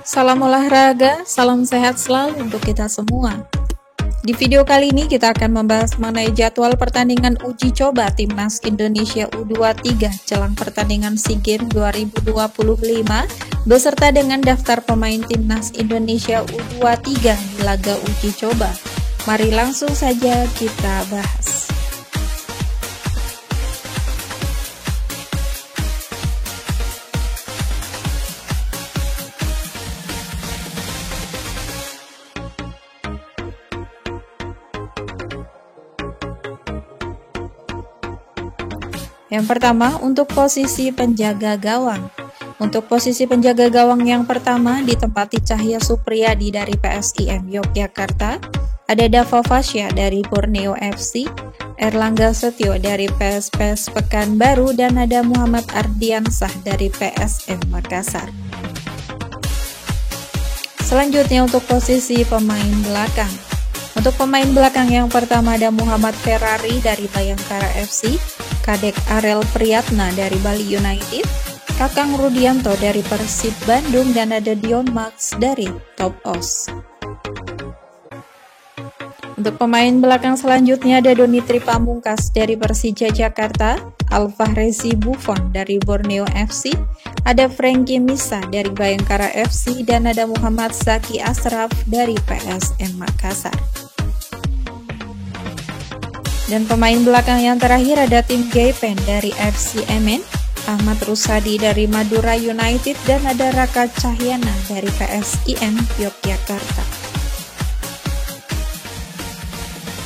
Salam olahraga, salam sehat selalu untuk kita semua. Di video kali ini kita akan membahas mengenai jadwal pertandingan uji coba Timnas Indonesia U23 jelang pertandingan SEA Games 2025 beserta dengan daftar pemain Timnas Indonesia U23 di laga uji coba. Mari langsung saja kita bahas. Yang pertama, untuk posisi penjaga gawang. Untuk posisi penjaga gawang yang pertama ditempati Cahya Supriyadi dari PSIM Yogyakarta, ada Dava Fasya dari Borneo FC, Erlangga Setio dari PSPS Pekanbaru, dan ada Muhammad Ardiansah dari PSM Makassar. Selanjutnya untuk posisi pemain belakang. Untuk pemain belakang yang pertama ada Muhammad Ferrari dari Bayangkara FC, Kadek Arel Priyatna dari Bali United, Kakang Rudianto dari Persib Bandung, dan ada Dion Max dari Top Os. Untuk pemain belakang selanjutnya ada Donitri Pamungkas dari Persija Jakarta, Alfahrezi Buffon dari Borneo FC, ada Frankie Misa dari Bayangkara FC, dan ada Muhammad Zaki Ashraf dari PSM Makassar. Dan pemain belakang yang terakhir ada Tim Gaipen dari FC Emen, Ahmad Rusadi dari Madura United, dan ada Raka Cahyana dari PSIM Yogyakarta.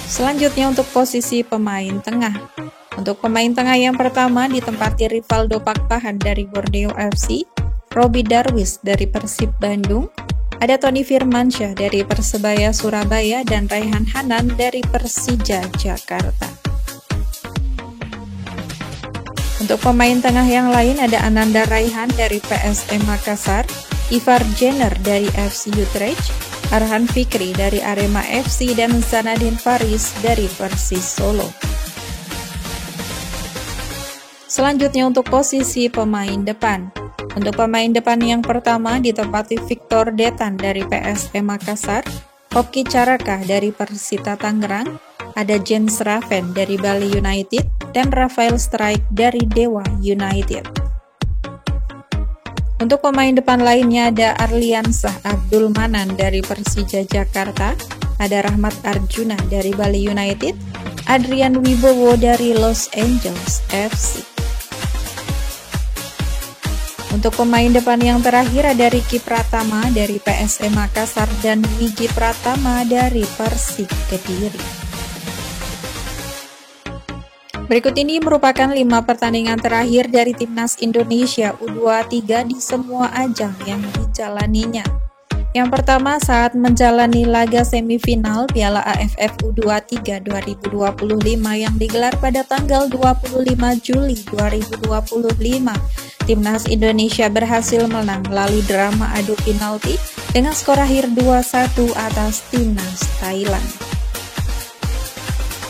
Selanjutnya untuk posisi pemain tengah. Untuk pemain tengah yang pertama ditempati Rivaldo Pakpahan dari Borneo FC, Robi Darwis dari Persib Bandung, ada Tony Firmansyah dari Persebaya Surabaya, dan Raihan Hanan dari Persija Jakarta. Untuk pemain tengah yang lain ada Ananda Raihan dari PSM Makassar, Ivar Jenner dari FC Utrecht, Arhan Fikri dari Arema FC, dan Zanadin Faris dari Persis Solo. Selanjutnya untuk posisi pemain depan. Untuk pemain depan yang pertama ditempati Victor Detan dari PSM Makassar, Hoki Caraka dari Persita Tangerang, ada Jens Raven dari Bali United, dan Rafael Strike dari Dewa United. Untuk pemain depan lainnya ada Arliansah Abdul Manan dari Persija Jakarta, ada Rahmat Arjuna dari Bali United, Adrian Wibowo dari Los Angeles FC. Untuk pemain depan yang terakhir ada Ricky Pratama dari PSM Makassar dan Wigi Pratama dari Persik Kediri. Berikut ini merupakan 5 pertandingan terakhir dari Timnas Indonesia U23 di semua ajang yang dijalaninya. Yang pertama saat menjalani laga semifinal Piala AFF U23 2025 yang digelar pada tanggal 25 Juli 2025. Timnas Indonesia berhasil menang melalui drama adu penalti dengan skor akhir 2-1 atas Timnas Thailand.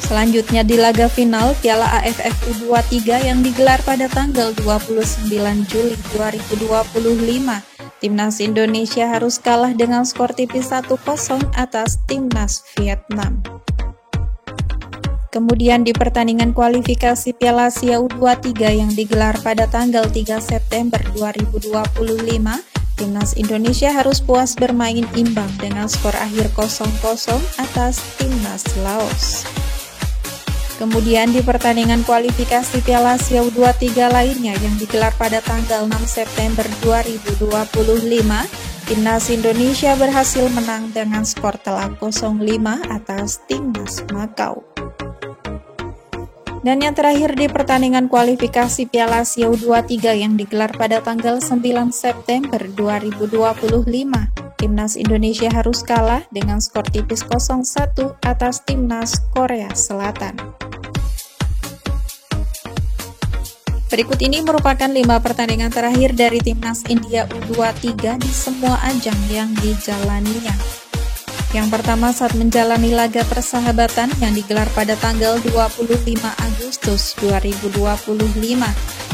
Selanjutnya di laga final Piala AFF U23 yang digelar pada tanggal 29 Juli 2025, Timnas Indonesia harus kalah dengan skor tipis 1-0 atas Timnas Vietnam. Kemudian di pertandingan kualifikasi Piala Asia U23 yang digelar pada tanggal 3 September 2025, Timnas Indonesia harus puas bermain imbang dengan skor akhir 0-0 atas Timnas Laos. Kemudian di pertandingan kualifikasi Piala Asia U23 lainnya yang digelar pada tanggal 6 September 2025, Timnas Indonesia berhasil menang dengan skor telak 0-5 atas Timnas Makau. Dan yang terakhir di pertandingan kualifikasi Piala Asia U23 yang digelar pada tanggal 9 September 2025, Timnas Indonesia harus kalah dengan skor tipis 0-1 atas Timnas Korea Selatan. Berikut ini merupakan 5 pertandingan terakhir dari Timnas India U23 di semua ajang yang dijalaninya. Yang pertama saat menjalani laga persahabatan yang digelar pada tanggal 25 Agustus 2025,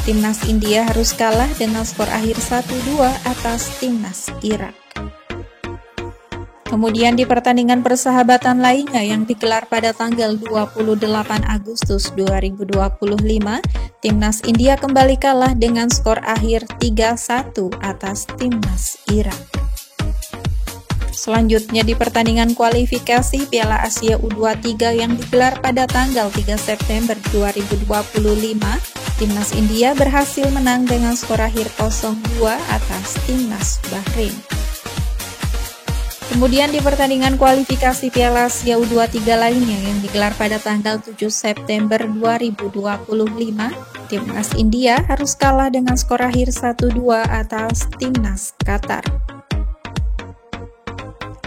Timnas India harus kalah dengan skor akhir 1-2 atas Timnas Irak. Kemudian di pertandingan persahabatan lainnya yang digelar pada tanggal 28 Agustus 2025, Timnas India kembali kalah dengan skor akhir 3-1 atas Timnas Irak. Selanjutnya di pertandingan kualifikasi Piala Asia U23 yang digelar pada tanggal 3 September 2025, Timnas India berhasil menang dengan skor akhir 0-2 atas Timnas Bahrain. Kemudian di pertandingan kualifikasi Piala Asia U23 lainnya yang digelar pada tanggal 7 September 2025, Timnas India harus kalah dengan skor akhir 1-2 atas Timnas Qatar.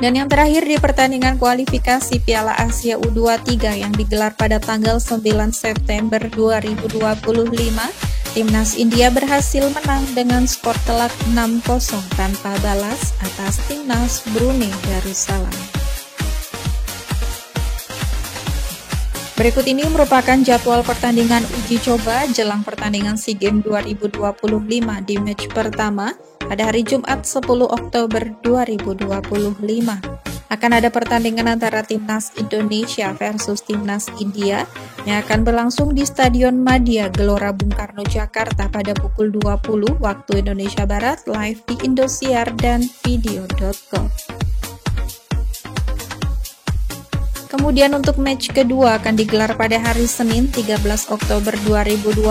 Dan yang terakhir di pertandingan kualifikasi Piala Asia U23 yang digelar pada tanggal 9 September 2025, Timnas India berhasil menang dengan skor telak 6-0 tanpa balas atas Timnas Brunei Darussalam. Berikut ini merupakan jadwal pertandingan uji coba jelang pertandingan SEA Games 2025 di match pertama pada hari Jumat 10 Oktober 2025. Akan ada pertandingan antara Timnas Indonesia versus Timnas India yang akan berlangsung di Stadion Madia Gelora Bung Karno, Jakarta pada pukul 20 waktu Indonesia Barat, live di Indosiar dan video.com. Kemudian untuk match kedua akan digelar pada hari Senin 13 Oktober 2025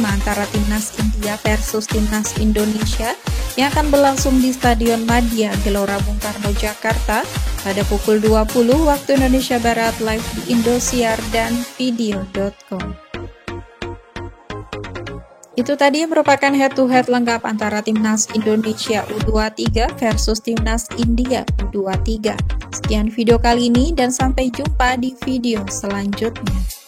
antara Timnas India versus Timnas Indonesia yang akan berlangsung di Stadion Madia Gelora Bung Karno, Jakarta pada pukul 20 waktu Indonesia Barat, live di Indosiar dan video.com. Itu tadi merupakan head-to-head lengkap antara Timnas Indonesia U23 versus Timnas India U23. Sekian video kali ini dan sampai jumpa di video selanjutnya.